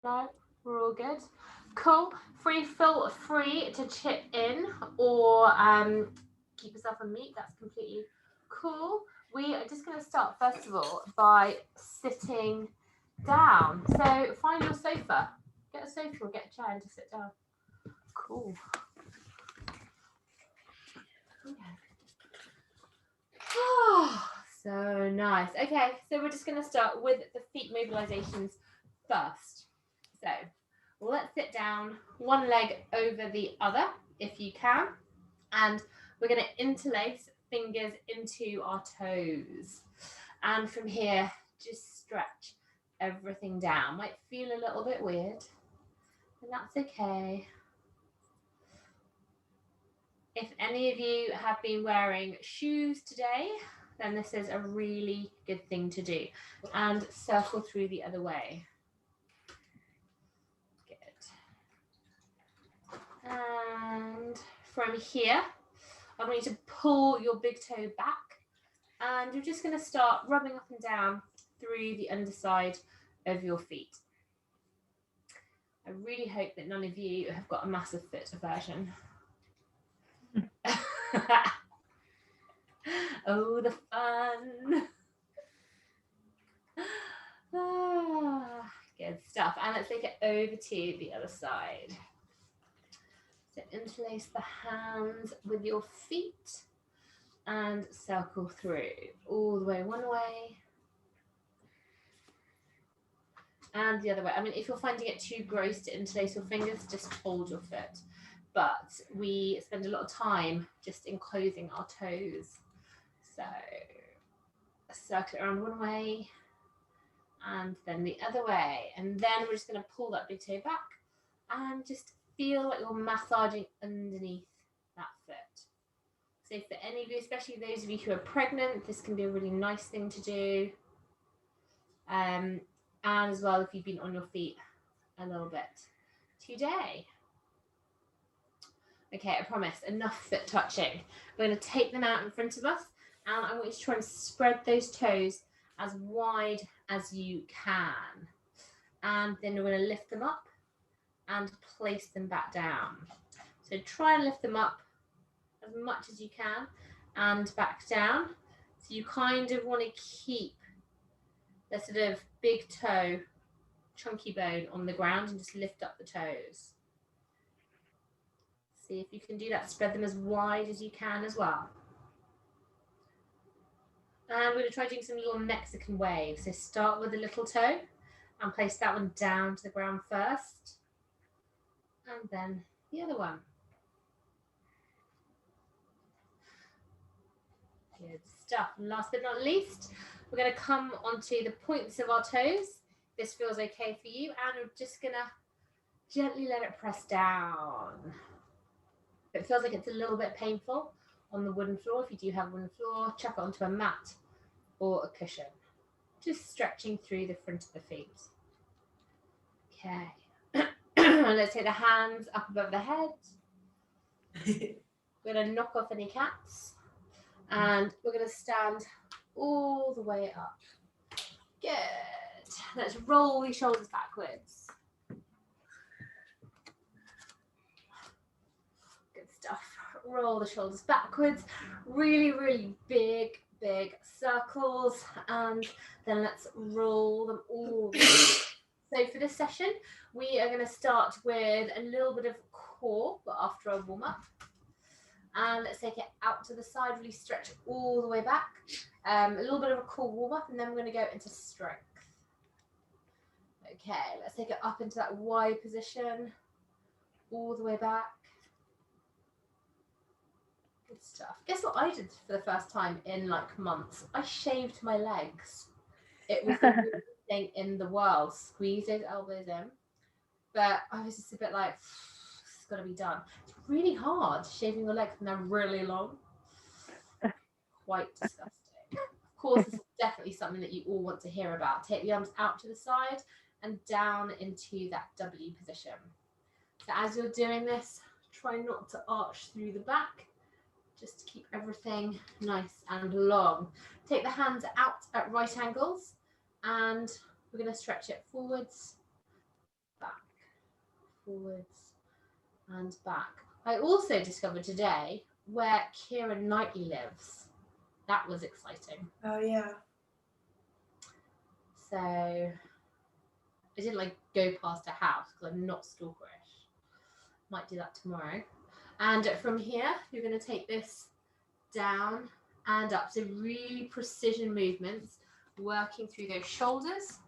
No, we're all good. Cool. Feel free to chip in or keep yourself on mute. That's completely cool. We are just going to start first of all by sitting down. So find your sofa. Get a sofa or get a chair and just sit down. Cool. Okay. Oh, so nice. Okay, so we're just going to start with the feet mobilizations first. So let's sit down, one leg over the other if you can. And we're going to interlace fingers into our toes. And from here, just stretch everything down. Might feel a little bit weird, and that's okay. If any of you have been wearing shoes today, then this is a really good thing to do. And circle through the other way. Good. And from here, I want you to pull your big toe back. And you're just going to start rubbing up and down through the underside of your feet. I really hope that none of you have got a massive foot aversion. Oh, the fun. Good stuff. And let's take it over to the other side. So interlace the hands with your feet and circle through all the way one way and the other way. I mean, if you're finding it too gross to interlace your fingers, just hold your foot. But we spend a lot of time just enclosing our toes. So circle it around one way and then the other way. And then we're just going to pull that big toe back and just feel like you're massaging underneath that foot. So for any of you, especially those of you who are pregnant, this can be a really nice thing to do. And as well, if you've been on your feet a little bit today. Okay, I promise, enough foot touching. We're going to take them out in front of us, and I want you to try and spread those toes as wide as you can. And then we're going to lift them up and place them back down. So try and lift them up as much as you can and back down. So you kind of want to keep the sort of big toe, chunky bone on the ground and just lift up the toes. See if you can do that. Spread them as wide as you can as well. And we're going to try doing some little Mexican waves. So start with the little toe and place that one down to the ground first. And then the other one. Good stuff. And last but not least, we're going to come onto the points of our toes. This feels okay for you. And we're just going to gently let it press down. If it feels like it's a little bit painful on the wooden floor, if you do have a wooden floor, chuck it onto a mat or a cushion. Just stretching through the front of the feet. Okay. Let's take the hands up above the head. We're going to knock off any cats. And we're going to stand all the way up. Good. Let's roll the shoulders backwards. Good stuff. Roll the shoulders backwards. Really, really big circles. And then let's roll them all the way. So for this session, we are going to start with a little bit of core, but after our warm up. And let's take it out to the side, really stretch all the way back. A little bit of a core warm up, and then we're going to go into strength. Okay, let's take it up into that Y position, all the way back. Good stuff. Guess what I did for the first time in like months? I shaved my legs. It was the weirdest thing in the world. Squeeze those elbows in. But I was just a bit like, it's got to be done. It's really hard shaving your legs when they're really long. Quite disgusting. Of course, this is definitely something that you all want to hear about. Take the arms out to the side and down into that W position. So as you're doing this, try not to arch through the back, just to keep everything nice and long. Take the hands out at right angles, and we're going to stretch it forwards, forwards and back. I also discovered today where Keira Knightley lives. That was exciting. Oh yeah. So I didn't like go past her house because I'm not stalkerish. Might do that tomorrow. And from here, you're going to take this down and up. So really precision movements, working through those shoulders,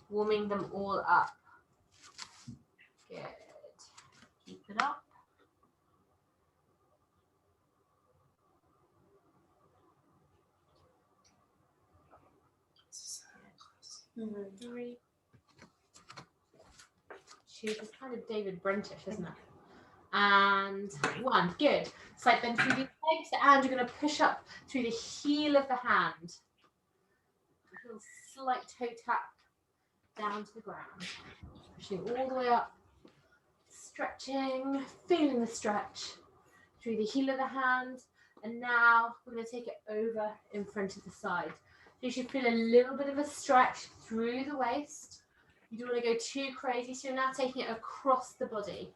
warming them all up. Good. Keep it up. Mm-hmm. 3. Shoot, it's kind of David Brentish, isn't it? And 1. Good. Slight bend through the legs, and you're going to push up through the heel of the hand. A little slight toe tap down to the ground. Pushing all the way up. Stretching, feeling the stretch through the heel of the hand. And now we're going to take it over in front of the side. So you should feel a little bit of a stretch through the waist. You don't want to go too crazy. So you're now taking it across the body.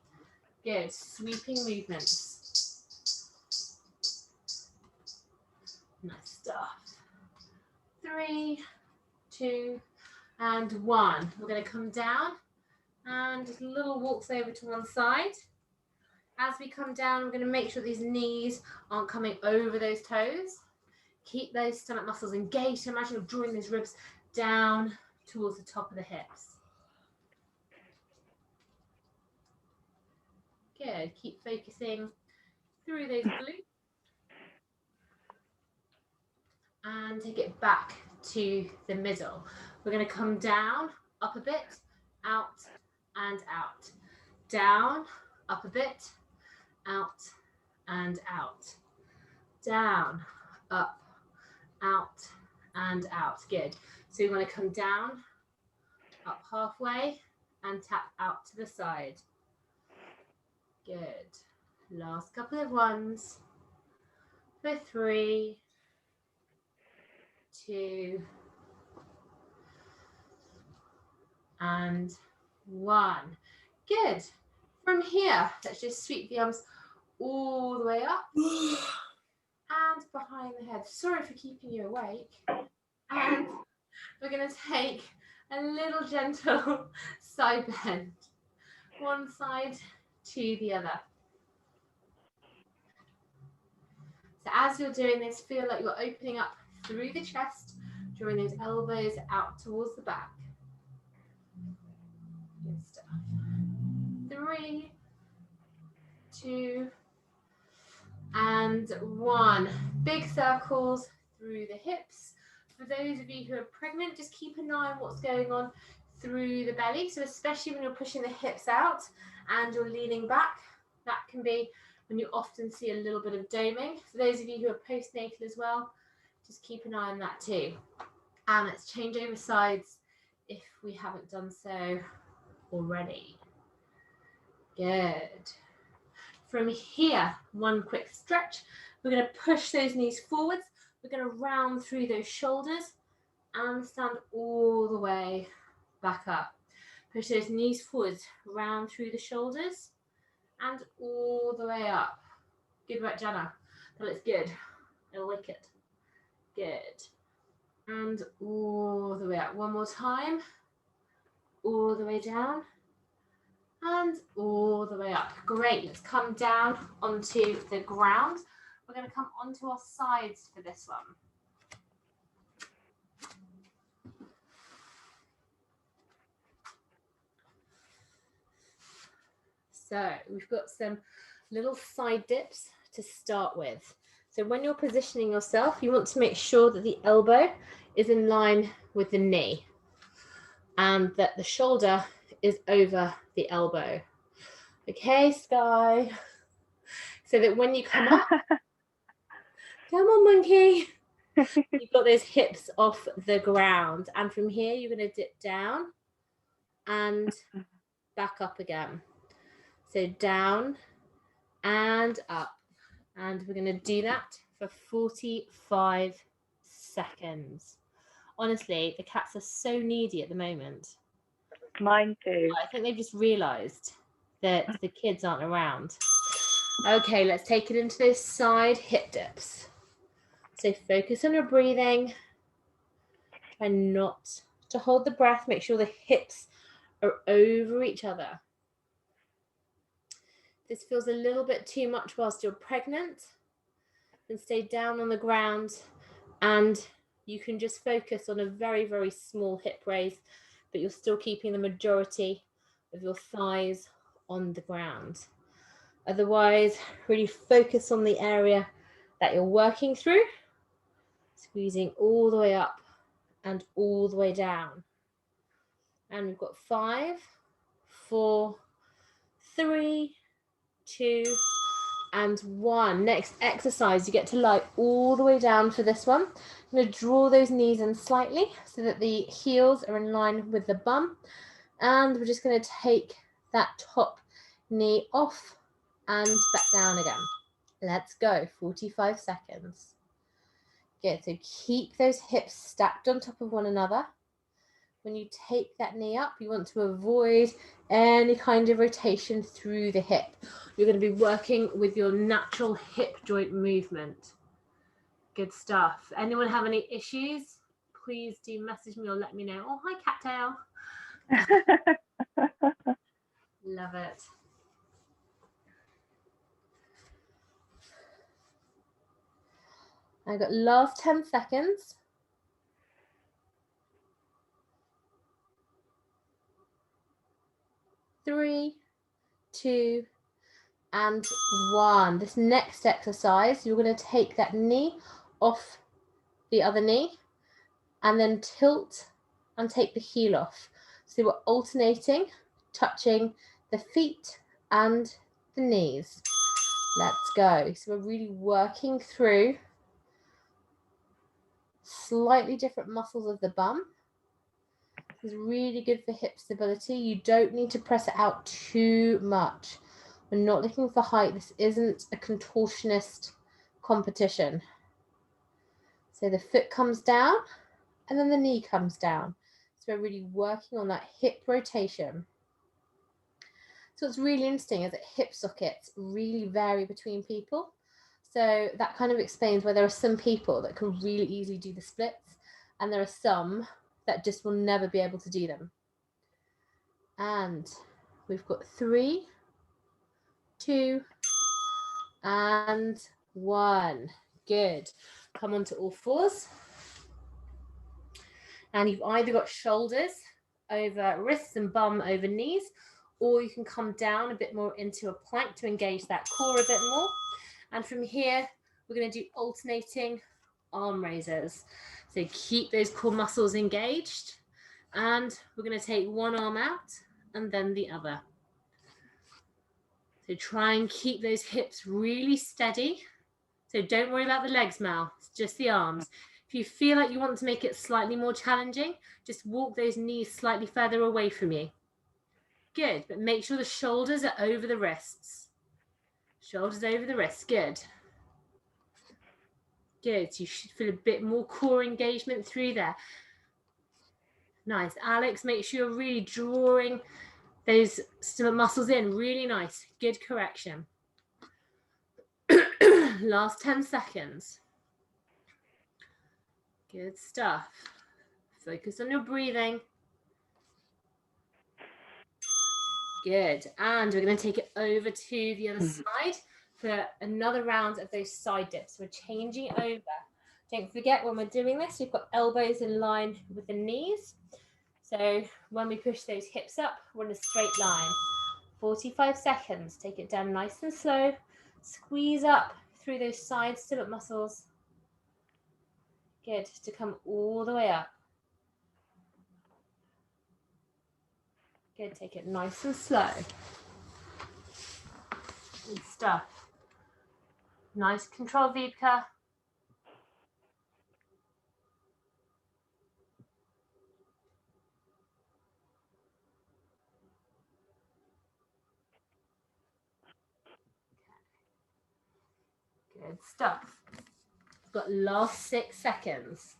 Good. Sweeping movements. Nice stuff. 3, 2, and 1. We're going to come down and just little walks over to one side. As we come down, we're going to make sure these knees aren't coming over those toes. Keep those stomach muscles engaged. So imagine you're drawing those ribs down towards the top of the hips. Good. Keep focusing through those glutes. And take it back to the middle. We're going to come down, up a bit, out and out. Down, up a bit, out and out. Down, up, out and out. Good. So we want to come down, up halfway and tap out to the side. Good. Last couple of ones. For 3, 2, and 1. Good. From here, let's just sweep the arms all the way up and behind the head. Sorry for keeping you awake. And we're going to take a little gentle side bend, one side to the other. So as you're doing this, feel like you're opening up through the chest, drawing those elbows out towards the back. Good stuff. 3, 2, and 1. Big circles through the hips. For those of you who are pregnant, just keep an eye on what's going on through the belly. So especially when you're pushing the hips out and you're leaning back, that can be when you often see a little bit of doming. For those of you who are postnatal as well, just keep an eye on that too. And let's change over sides if we haven't done so already. Good. From here, one quick stretch. We're going to push those knees forwards. We're going to round through those shoulders and stand all the way back up. Push those knees forwards, round through the shoulders and all the way up. Good work, Jana. That looks good. I like it. Good. And all the way up. One more time. All the way down. And all the way up. Great. Let's come down onto the ground. We're going to come onto our sides for this one. So we've got some little side dips to start with. So when you're positioning yourself, you want to make sure that the elbow is in line with the knee and that the shoulder is over the elbow. Okay, Sky? So that when you come up, come on, monkey. You've got those hips off the ground. And from here, you're going to dip down and back up again. So down and up. And we're going to do that for 45 seconds. Honestly, the cats are so needy at the moment. Mine too. I think they've just realised that the kids aren't around. Okay, let's take it into those side hip dips. So focus on your breathing. Try not to hold the breath. Make sure the hips are over each other. This feels a little bit too much whilst you're pregnant, then stay down on the ground, and you can just focus on a very, very small hip raise, but you're still keeping the majority of your thighs on the ground. Otherwise, really focus on the area that you're working through, squeezing all the way up and all the way down. And we've got 5, 4, 3, 2, and 1. Next exercise, you get to lie all the way down for this one. I'm going to draw those knees in slightly so that the heels are in line with the bum. And we're just going to take that top knee off and back down again. Let's go, 45 seconds. Good, so keep those hips stacked on top of one another. When you take that knee up, you want to avoid any kind of rotation through the hip. You're going to be working with your natural hip joint movement. Good stuff. Anyone have any issues? Please do message me or let me know. Oh, hi, Cattail. Love it. I got last 10 seconds. 3, 2, and 1. This next exercise, you're going to take that knee off the other knee and then tilt and take the heel off. So we're alternating, touching the feet and the knees. Let's go. So we're really working through slightly different muscles of the bum. This is really good for hip stability. You don't need to press it out too much. We're not looking for height. This isn't a contortionist competition. So the foot comes down and then the knee comes down. So we're really working on that hip rotation. So what's really interesting is that hip sockets really vary between people. So that kind of explains why there are some people that can really easily do the splits, and there are some that just will never be able to do them. And we've got 3, 2, and 1. Good. Come onto all fours. And you've either got shoulders over wrists and bum over knees, or you can come down a bit more into a plank to engage that core a bit more. And from here, we're going to do alternating arm raises. So keep those core muscles engaged. And we're going to take one arm out and then the other. So try and keep those hips really steady. So don't worry about the legs, Mel. It's just the arms. If you feel like you want to make it slightly more challenging, just walk those knees slightly further away from you. Good, but make sure the shoulders are over the wrists. Shoulders over the wrists, good. Good, so you should feel a bit more core engagement through there. Nice, Alex, make sure you're really drawing those stomach muscles in, really nice, good correction. Last 10 seconds. Good stuff. Focus on your breathing. Good, and we're going to take it over to the other side for another round of those side dips. We're changing over. Don't forget when we're doing this, we've got elbows in line with the knees. So when we push those hips up, we're in a straight line. 45 seconds, take it down nice and slow. Squeeze up through those side stomach muscles. Good, to come all the way up. Good, take it nice and slow. Good stuff. Nice control, Vibka. Good stuff. We've got last 6 seconds.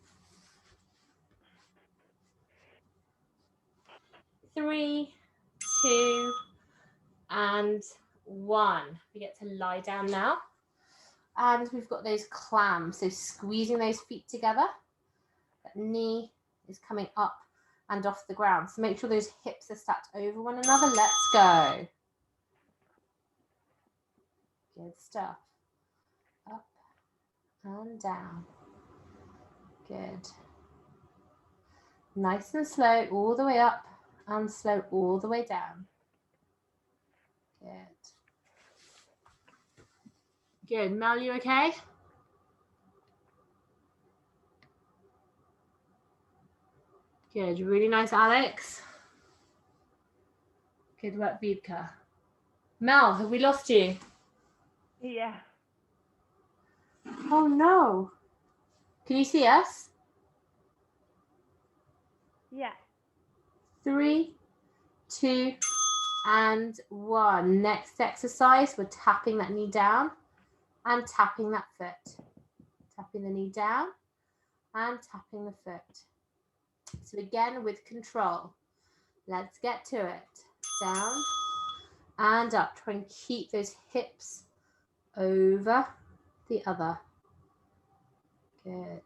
3, 2, and 1. We get to lie down now. And we've got those clams, so squeezing those feet together. That knee is coming up and off the ground. So make sure those hips are stacked over one another. Let's go. Good stuff. Up and down. Good. Nice and slow all the way up and slow all the way down. Good. Good. Mel, you okay? Good. Really nice, Alex. Good work, Vidka. Mel, have we lost you? Yeah. Oh no. Can you see us? Yeah. 3, 2, and 1. Next exercise, we're tapping that knee down and tapping that foot. Tapping the knee down and tapping the foot. So again, with control. Let's get to it. Down and up. Try and keep those hips over the other. Good.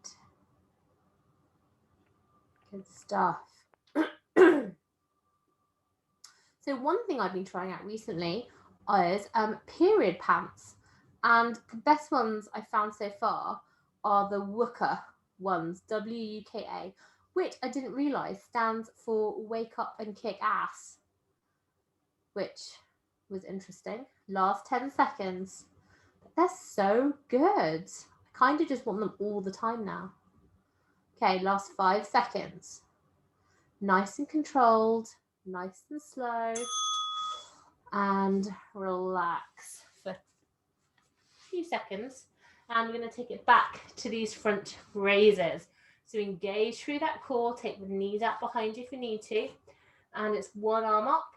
Good stuff. So one thing I've been trying out recently is period pants. And the best ones I found so far are the Wuka ones, W-U-K-A, which I didn't realise stands for Wake Up and Kick Ass, which was interesting. Last 10 seconds. But they're so good. I kind of just want them all the time now. Okay, last 5 seconds. Nice and controlled, nice and slow, and relax for a few seconds. And we're going to take it back to these front raises. So engage through that core, take the knees out behind you if you need to. And it's one arm up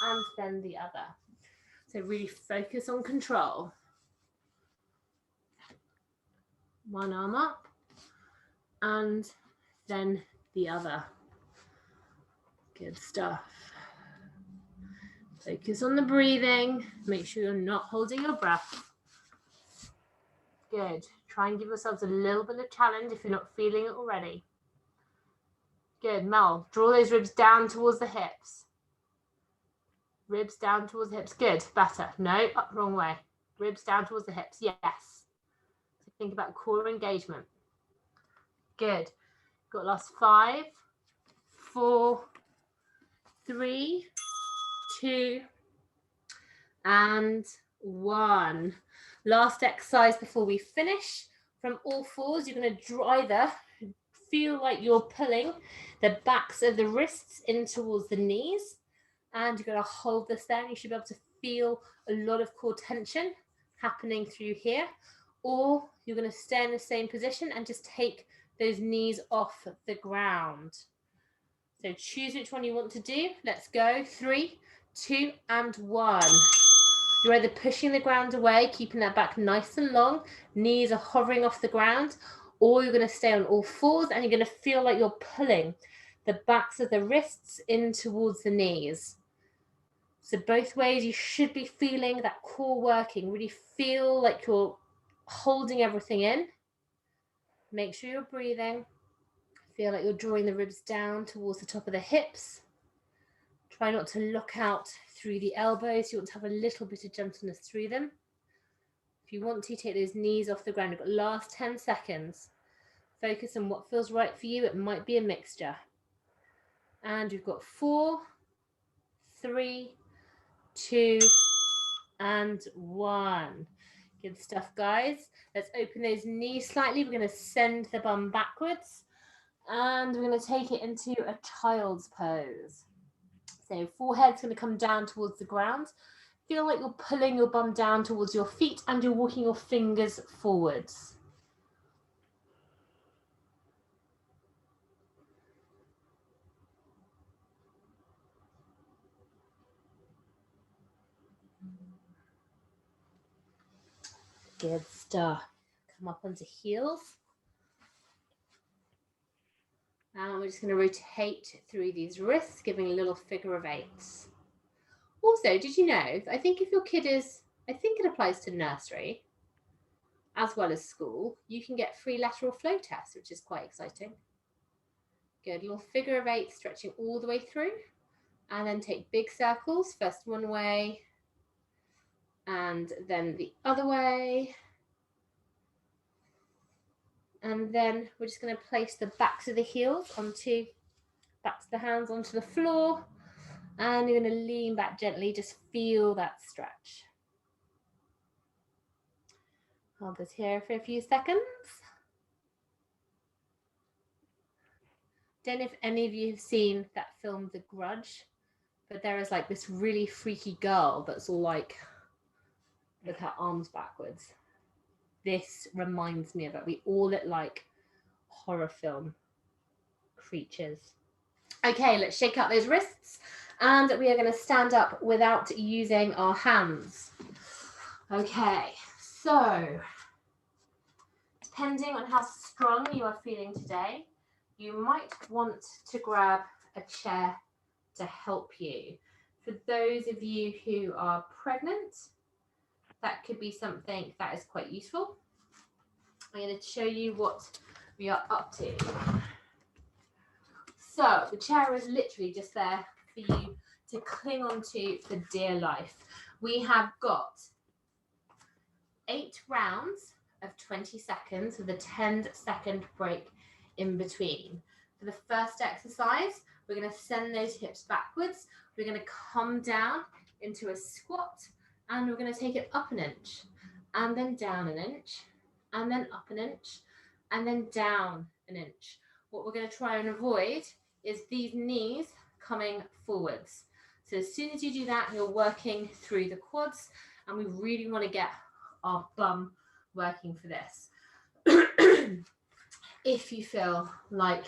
and then the other. So really focus on control. One arm up and then the other. Good stuff. Focus on the breathing. Make sure you're not holding your breath. Good. Try and give yourselves a little bit of challenge if you're not feeling it already. Good. Mel, draw those ribs down towards the hips. Ribs down towards the hips. Good. Better. No, wrong way. Ribs down towards the hips. Yes. So think about core engagement. Good. Got last 5, 4, 3, 2, and 1. Last exercise before we finish. From all fours, you're going to either feel like you're pulling the backs of the wrists in towards the knees, and you're going to hold this there. You should be able to feel a lot of core tension happening through here, or you're going to stay in the same position and just take those knees off the ground. So choose which one you want to do. Let's go. 3, 2, and 1. You're either pushing the ground away, keeping that back nice and long, knees are hovering off the ground, or you're going to stay on all fours and you're going to feel like you're pulling the backs of the wrists in towards the knees. So both ways, you should be feeling that core working. Really feel like you're holding everything in. Make sure you're breathing. Feel like you're drawing the ribs down towards the top of the hips. Try not to look out through the elbows. You want to have a little bit of gentleness through them. If you want to, take those knees off the ground. You've got last 10 seconds. Focus on what feels right for you. It might be a mixture. And you've got 4, 3, 2, and 1. Good stuff, guys. Let's open those knees slightly. We're going to send the bum backwards. And we're going to take it into a child's pose. So forehead's going to come down towards the ground. Feel like you're pulling your bum down towards your feet and you're walking your fingers forwards. Good stuff. Come up onto heels. And we're just going to rotate through these wrists, giving a little figure of 8s. Also Also, did you know, I think if your kid is, I think it applies to nursery as well as school, you can get free lateral flow tests, which is quite exciting. Good, little figure of 8 stretching all the way through, and then take big circles, first one way and then the other way. And then we're just going to place the backs of the heels onto, backs of the hands onto the floor, and you're going to lean back gently, just feel that stretch. Hold this here for a few seconds. Don't know if any of you have seen that film The Grudge, but there is like this really freaky girl that's all like with her arms backwards. This reminds me of it. We all look like horror film creatures. Okay, let's shake out those wrists, and we are going to stand up without using our hands. Okay, so depending on how strong you are feeling today, you might want to grab a chair to help you. For those of you who are pregnant, that could be something that is quite useful. I'm going to show you what we are up to. So the chair is literally just there for you to cling onto for dear life. We have got 8 rounds of 20 seconds with a 10-second break in between. For the first exercise, we're going to send those hips backwards. We're going to come down into a squat, and we're going to take it up an inch, and then down an inch, and then up an inch, and then down an inch. What we're going to try and avoid is these knees coming forwards. So as soon as you do that, you're working through the quads, and we really want to get our bum working for this. If you feel like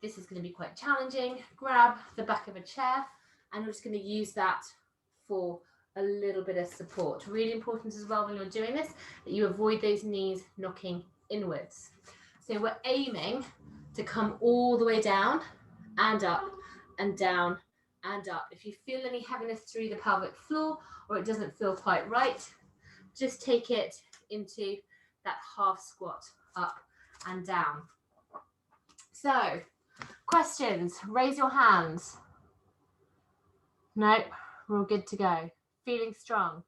this is going to be quite challenging, grab the back of a chair, and we're just going to use that for a little bit of support. Really important as well when you're doing this, that you avoid those knees knocking inwards. So we're aiming to come all the way down and up and down and up. If you feel any heaviness through the pelvic floor, or it doesn't feel quite right, just take it into that half squat, up and down. So, questions, raise your hands. No, we're all good to go. Feeling strong.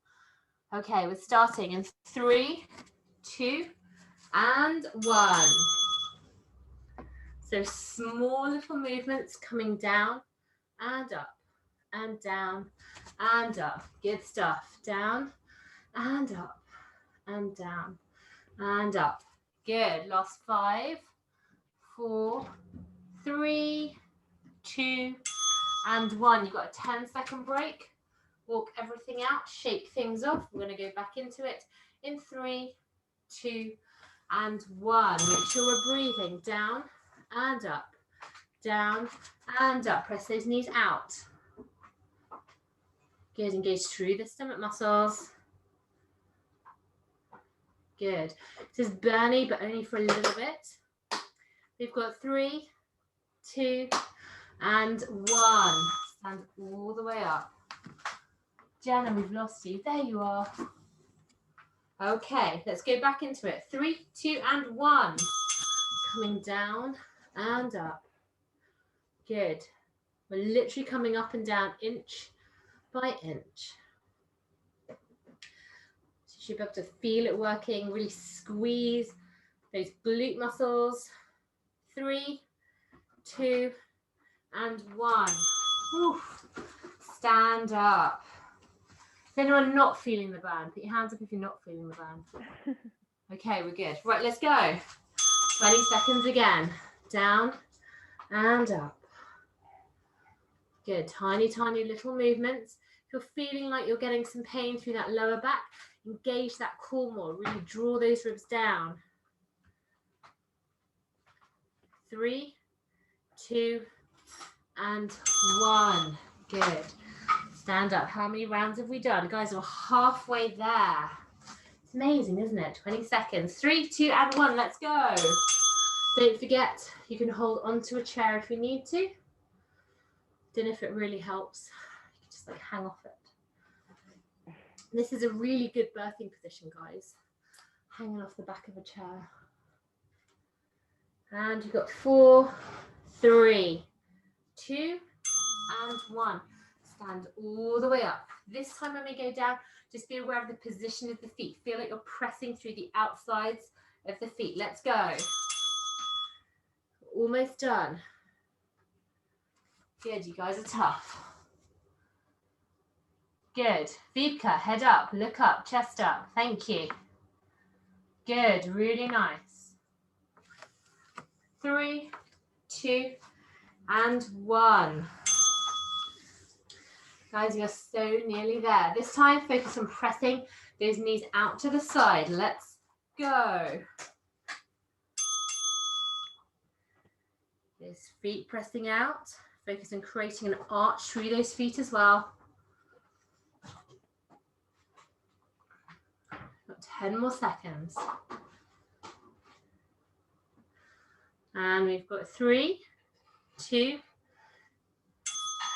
Okay, we're starting in 3, 2, and 1. So small little movements coming down and up and down and up. Good stuff. Down and up and down and up. Good. Last 5, 4, 3, 2, and 1. You've got a 10-second break. Walk everything out, shake things off. We're going to go back into it in 3, 2, and 1. Make sure we're breathing down and up, down and up. Press those knees out. Good. Engage through the stomach muscles. Good. This is Bernie, but only for a little bit. We've got 3, 2, and 1. Stand all the way up. Jenna, we've lost you. There you are. Okay, let's go back into it. 3, 2, and 1. Coming down and up. Good. We're literally coming up and down inch by inch. So you should be able to feel it working. Really squeeze those glute muscles. 3, 2, and 1. Oof. Stand up. Is anyone not feeling the burn? Put your hands up if you're not feeling the burn. Okay, we're good. Right, let's go. 20 seconds again. Down and up. Good. Tiny, tiny little movements. If you're feeling like you're getting some pain through that lower back, engage that core more. Really draw those ribs down. 3, 2, and 1. Good. Stand up. How many rounds have we done? Guys, we're halfway there. It's amazing, isn't it? 20 seconds. 3, 2, and 1. Let's go. Don't forget, you can hold onto a chair if you need to. Don't know if it really helps. You can just like hang off it. This is a really good birthing position, guys. Hanging off the back of a chair. And you've got 4, 3, 2, and 1. Stand all the way up. This time when we go down, just be aware of the position of the feet. Feel like you're pressing through the outsides of the feet. Let's go. Almost done. Good, you guys are tough. Good. Vipka, head up, look up, chest up. Thank you. Good, really nice. 3, 2, and 1. Guys, you're so nearly there. This time, focus on pressing those knees out to the side. Let's go. Those feet pressing out. Focus on creating an arch through those feet as well. Got 10 more seconds. And we've got 3, 2,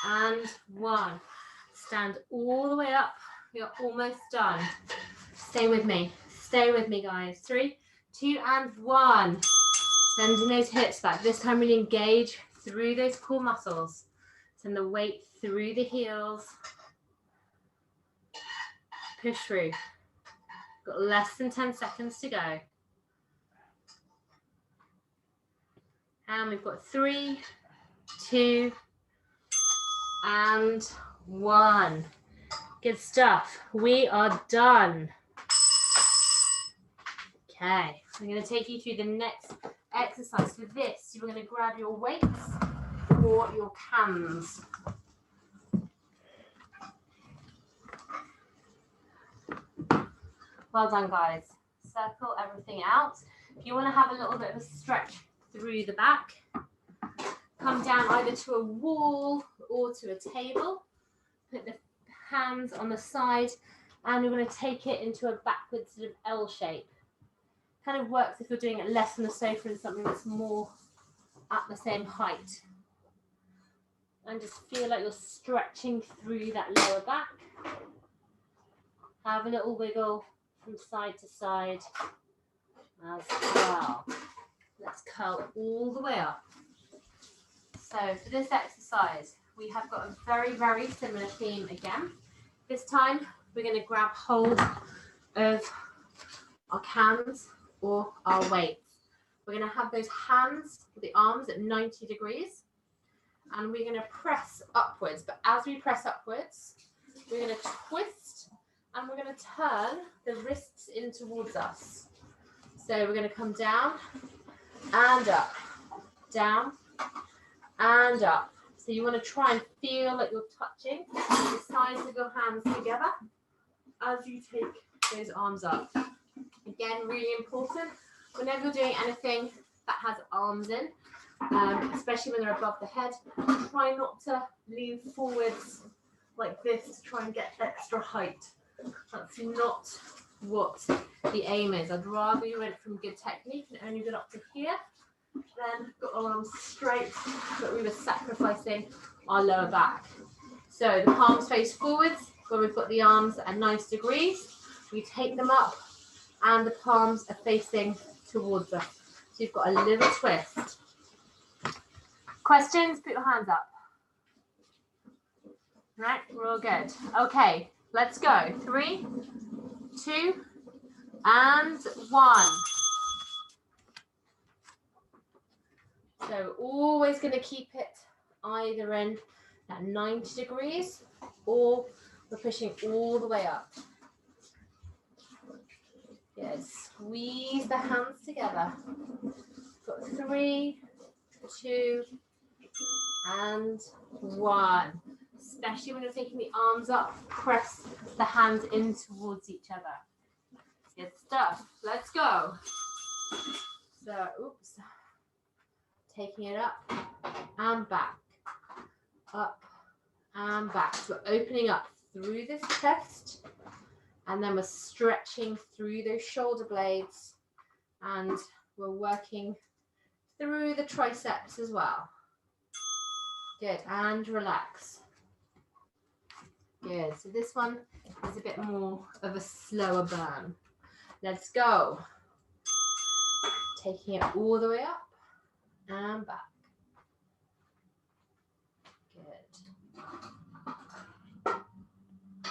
and 1. Stand all the way up. You're almost done. Stay with me. Stay with me, guys. 3, 2, and 1. Sending those hips back. This time really engage through those core muscles. Send the weight through the heels. Push through. Got less than 10 seconds to go. And we've got 3, 2, and 1. Good stuff. We are done. Okay, I'm going to take you through the next exercise. For this, you're going to grab your weights or your cans. Well done, guys. Circle everything out. If you want to have a little bit of a stretch through the back, come down either to a wall or to a table. Put the hands on the side, and we're going to take it into a backwards sort of L shape. Kind of works if you're doing it less on the sofa and something that's more at the same height. And just feel like you're stretching through that lower back. Have a little wiggle from side to side as well. Let's curl all the way up. So for this exercise, we have got a very, very similar theme again. This time, we're going to grab hold of our cans or our weights. We're going to have those hands, the arms at 90 degrees, and we're going to press upwards. But as we press upwards, we're going to twist and we're going to turn the wrists in towards us. So we're going to come down and up, down and up. So you want to try and feel like you're touching the sides of your hands together as you take those arms up. Again, really important, whenever you're doing anything that has arms in, especially when they're above the head, try not to lean forwards like this to try and get extra height. That's not what the aim is. I'd rather you went from good technique and only got up to here, then got our arms straight, but we were sacrificing our lower back. So the palms face forwards, where we've got the arms at 90 degrees. We take them up, and the palms are facing towards us. So you've got a little twist. Questions? Put your hands up. Right, we're all good. Okay, let's go. 3, 2, and 1. So always going to keep it either in at 90 degrees or we're pushing all the way up. Good. Squeeze the hands together. Got 3, 2, and 1. Especially when you're taking the arms up, press the hands in towards each other. Good stuff. Let's go. So, oops. Taking it up and back, up and back. So we're opening up through this chest, and then we're stretching through those shoulder blades, and we're working through the triceps as well. Good, and relax. Good. So this one is a bit more of a slower burn. Let's go. Taking it all the way up and back. Good.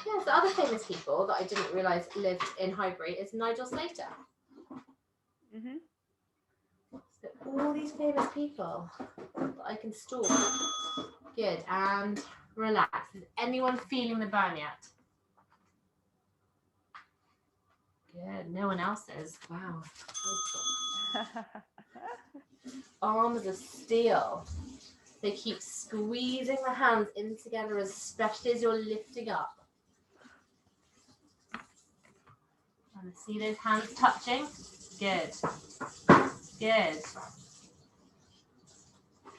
Yeah, so other famous people that I didn't realise lived in Highbury is Nigel Slater. Mhm. So all these famous people that I can stalk. Good. And relax. Is anyone feeling the burn yet? Good. No one else is. Wow. Arms of steel. They keep squeezing the hands in together, especially as you're lifting up. And see those hands touching? Good. Good.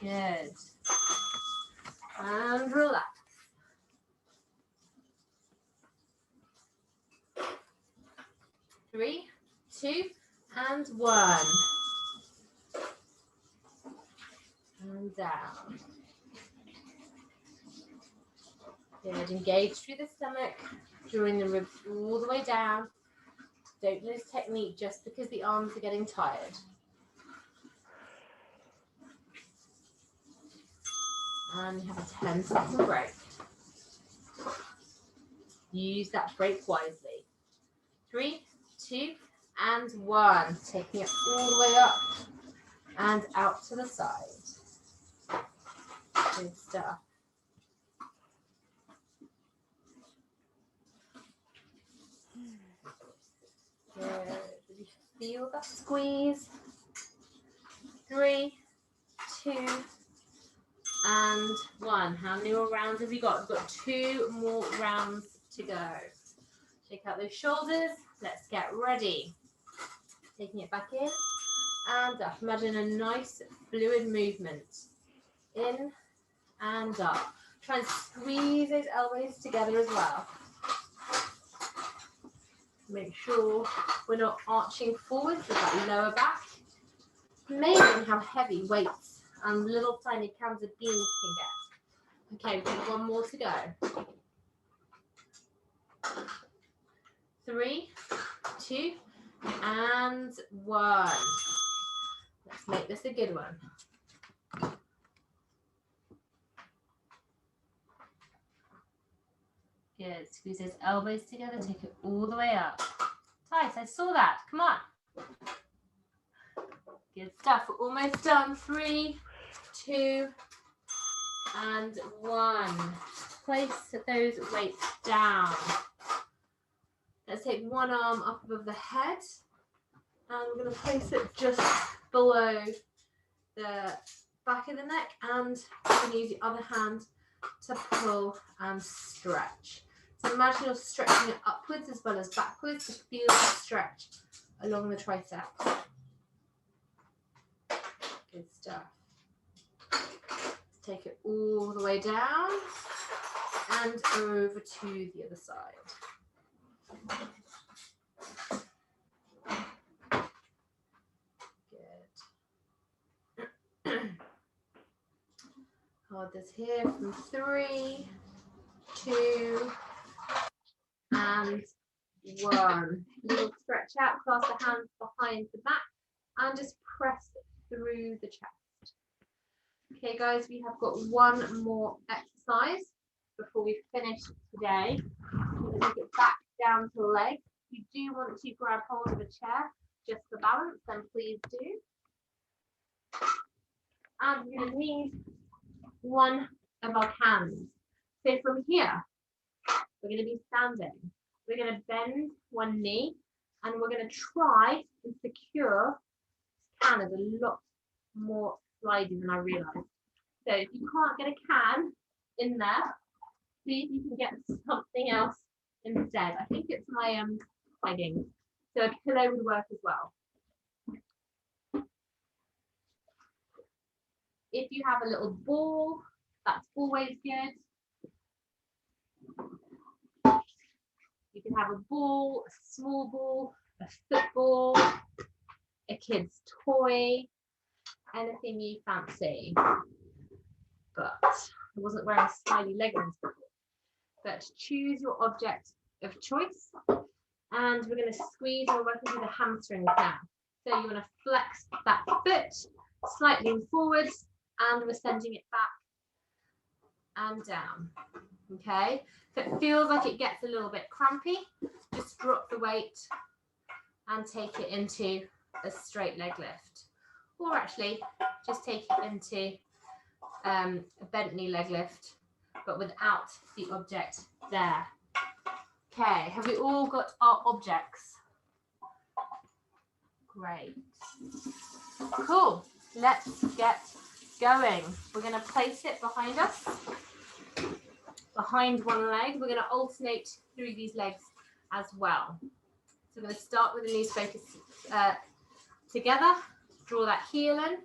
Good. And relax. Three, two, and one. And down. Good. Engage through the stomach, drawing the ribs all the way down. Don't lose technique just because the arms are getting tired. And you have a 10-second break. Use that break wisely. 3, 2, and 1. Taking it all the way up and out to the side. Good stuff. Good. You feel that squeeze. 3, 2, and 1. How many more rounds have you got? We've got 2 more rounds to go. Shake out those shoulders. Let's get ready. Taking it back in and up. Imagine a nice fluid movement. In and up. Try and squeeze those elbows together as well. Make sure we're not arching forwards with that lower back. Amazing how heavy weights and little tiny cans of beans can get. Okay, we've got 1 more to go. 3, 2, and 1. Let's make this a good one. Good. Squeeze those elbows together. Take it all the way up. Nice. I saw that. Come on. Good stuff. We're almost done. 3, 2, and 1. Place those weights down. Let's take one arm up above the head. And we're going to place it just below the back of the neck. And we're going to use the other hand to pull and stretch. So imagine you're stretching it upwards as well as backwards to feel the stretch along the triceps. Good stuff. Let's take it all the way down and over to the other side. Good. Hold this here from 3, 2, and 1. Little stretch out, clasp the hands behind the back and just press through the chest. Okay guys, we have got 1 more exercise before we finish today. We're going to take it back down to the leg. If you do want to grab hold of a chair just for balance, then please do. And we're going to need one of our hands. So from here, we're going to be standing. We're going to bend one knee and we're going to try and secure this can is a lot more sliding than I realised. So if you can't get a can in there, see if you can get something else instead. I think it's my leggings. So a pillow would work as well. If you have a little ball, that's always good. You can have a ball, a small ball, a football, a kid's toy, anything you fancy. But I wasn't wearing slidey leggings before. but choose your object of choice. And we're going to squeeze, we're working through the hamstrings now. So you want to flex that foot slightly forwards, and we're sending it back and down. Okay, if it feels like it gets a little bit crampy, just drop the weight and take it into a straight leg lift, or actually just take it into a bent knee leg lift, but without the object there. Okay, have we all got our objects? Great. Cool. Let's get going. We're going to place it behind us, behind one leg. We're going to alternate through these legs as well. So we're going to start with the knees focused together. Draw that heel in,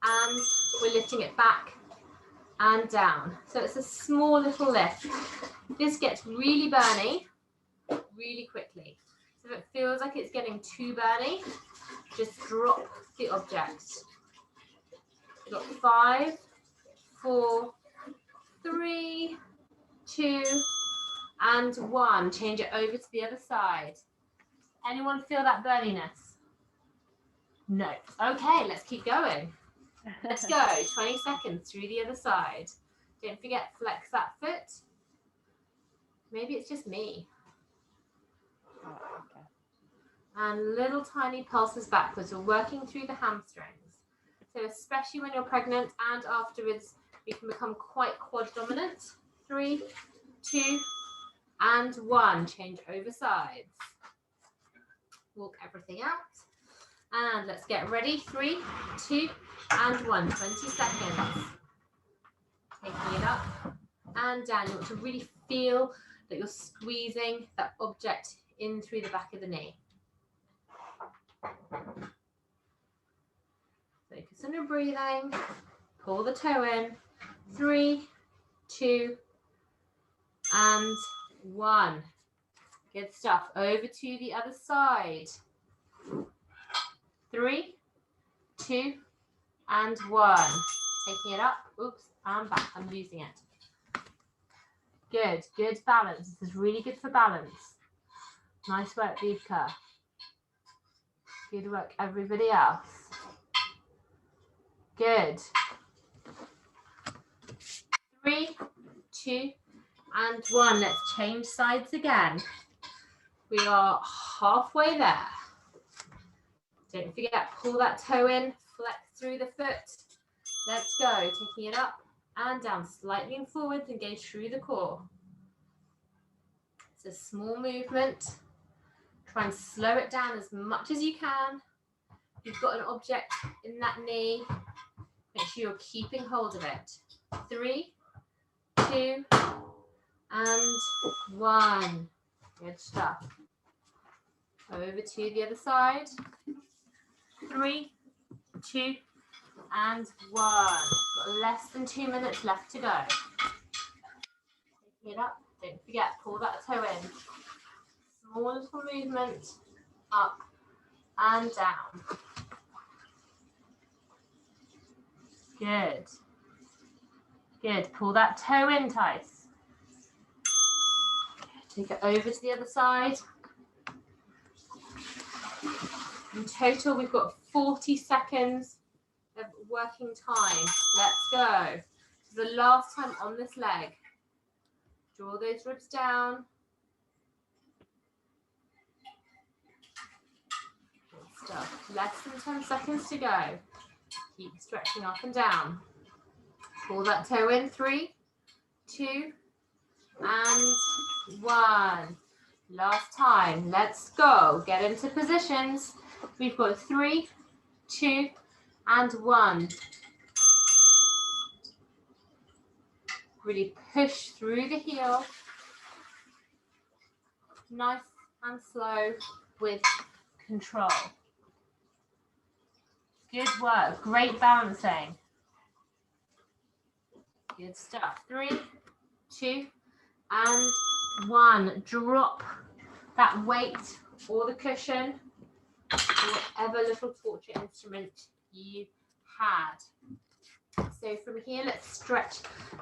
and we're lifting it back and down. So it's a small little lift. This gets really burny really quickly. So if it feels like it's getting too burny, just drop the object. We've got 5, 4, 3, 2, and 1. Change it over to the other side. Anyone feel that burniness? No. Okay, let's keep going. Let's go. 20 seconds through the other side. Don't forget, flex that foot. Maybe it's just me. Oh, okay. And little tiny pulses backwards. We're working through the hamstrings. So especially when you're pregnant and afterwards, you can become quite quad dominant. 3, 2, and 1. Change over sides. Walk everything out. And let's get ready. 3, 2, and 1. 20 seconds. Taking it up and down. You want to really feel that you're squeezing that object in through the back of the knee. Focus on your breathing. Pull the toe in. 3, 2, and 1. Good stuff. Over to the other side. 3, 2, and 1. Taking it up. Oops, and back. I'm losing it. Good. Good balance. This is really good for balance. Nice work, Vivka. Good work, everybody else. Good. 3, 2, and 1. Let's change sides again. We are halfway there. Don't forget, pull that toe in, flex through the foot. Let's go. Taking it up and down, slightly and forwards, engage through the core. It's a small movement. Try and slow it down as much as you can. If you've got an object in that knee, make sure you're keeping hold of it. 3, 2, and 1. Good stuff. Over to the other side. 3, 2, and 1. Got less than 2 minutes left to go. Taking it up. Don't forget, pull that toe in. Small little movement. Up and down. Good. Good. Pull that toe in, Tice. Take it over to the other side. In total, we've got 40 seconds of working time. Let's go. This is the last time on this leg. Draw those ribs down. Good stuff. Less than 10 seconds to go. Keep stretching up and down. Pull that toe in. 3, 2, and 1. Last time. Let's go. Get into positions. We've got 3, 2, and 1. Really push through the heel. Nice and slow with control. Good work. Great balancing. Good stuff. 3, 2, and 1. Drop that weight or the cushion, or whatever little torture instrument you had. So from here, let's stretch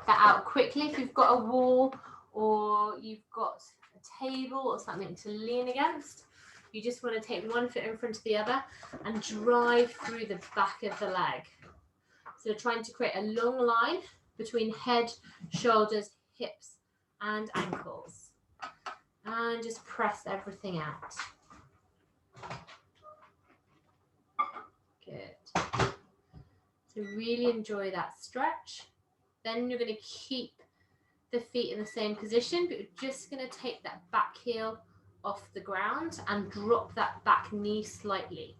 that out quickly. If you've got a wall or you've got a table or something to lean against, you just want to take one foot in front of the other and drive through the back of the leg. So trying to create a long line between head, shoulders, hips, and ankles. And just press everything out. Good. So really enjoy that stretch. Then you're going to keep the feet in the same position, but you're just going to take that back heel off the ground and drop that back knee slightly.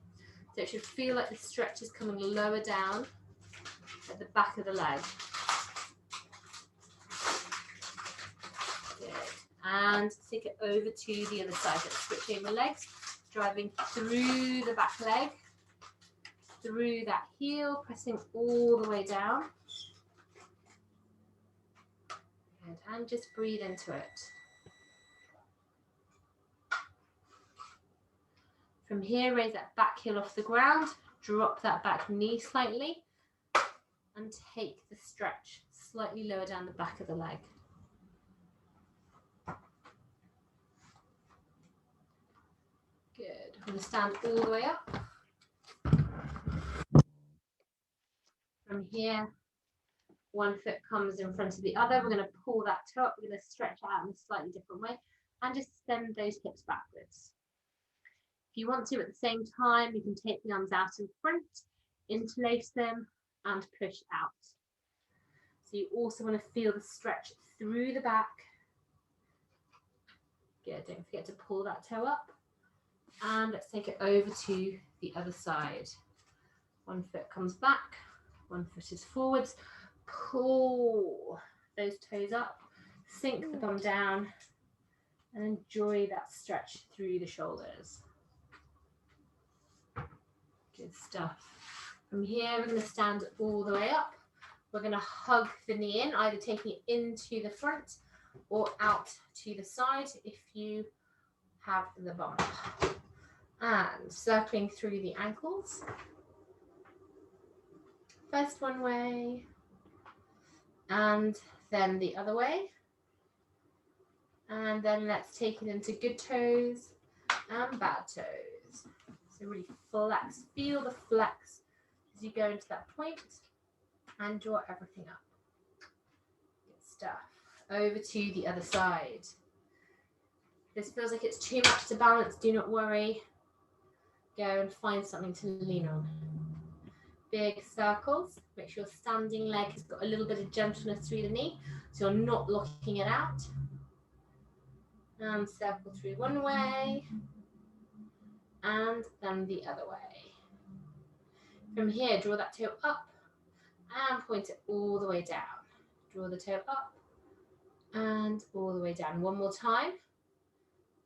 So it should feel like the stretch is coming lower down at the back of the leg. Good. And take it over to the other side. Let's switch over legs, driving through the back leg, through that heel, pressing all the way down. Good. And just breathe into it. From here, raise that back heel off the ground, drop that back knee slightly, and take the stretch slightly lower down the back of the leg. Good. I'm going to stand all the way up. From here, one foot comes in front of the other. We're going to pull that toe up. We're going to stretch out in a slightly different way and just send those hips backwards. If you want to, at the same time, you can take the arms out in front, interlace them, and push out. So you also want to feel the stretch through the back. Good. Don't forget to pull that toe up. And let's take it over to the other side. One foot comes back, one foot is forwards. Pull those toes up, sink the bum down, and enjoy that stretch through the shoulders. Good stuff. From here, we're going to stand all the way up. We're going to hug the knee in, either taking it into the front or out to the side if you have the bump. And circling through the ankles. First one way, and then the other way. And then let's take it into good toes and bad toes. So really flex, feel the flex as you go into that point and draw everything up. Good stuff. Over to the other side. If this feels like it's too much to balance, do not worry. Go and find something to lean on. Big circles. Make sure your standing leg has got a little bit of gentleness through the knee, so you're not locking it out. And circle through one way, and then the other way. From here, draw that toe up, and point it all the way down. Draw the toe up, and all the way down. One more time.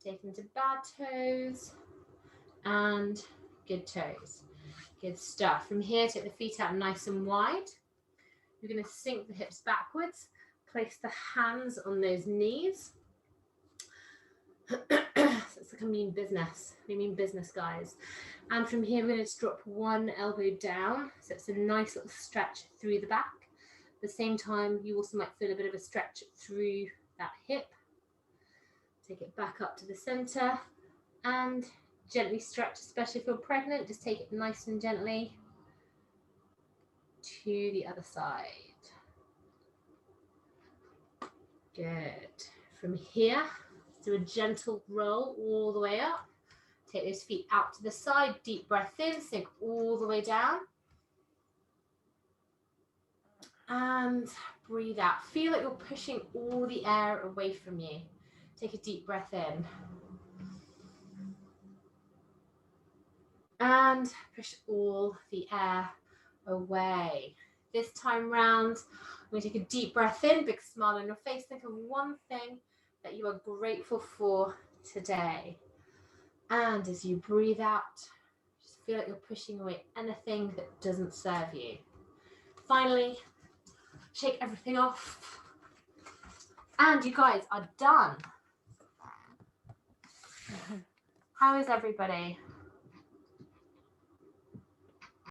Take them to bad toes, and good toes. Good stuff. From here, take the feet out nice and wide. You're going to sink the hips backwards. Place the hands on those knees. So it's like I mean business. We mean business, guys. And from here, we're going to drop one elbow down. So it's a nice little stretch through the back. At the same time, you also might feel a bit of a stretch through that hip. Take it back up to the center and gently stretch, especially if you're pregnant. Just take it nice and gently to the other side. Good. From here, do a gentle roll all the way up. Take those feet out to the side. Deep breath in, sink all the way down. And breathe out. Feel like you're pushing all the air away from you. Take a deep breath in. And push all the air away. This time round, I'm going to take a deep breath in, big smile on your face. Think of one thing that you are grateful for today. And as you breathe out, just feel like you're pushing away anything that doesn't serve you. Finally, shake everything off. And you guys are done. How is everybody?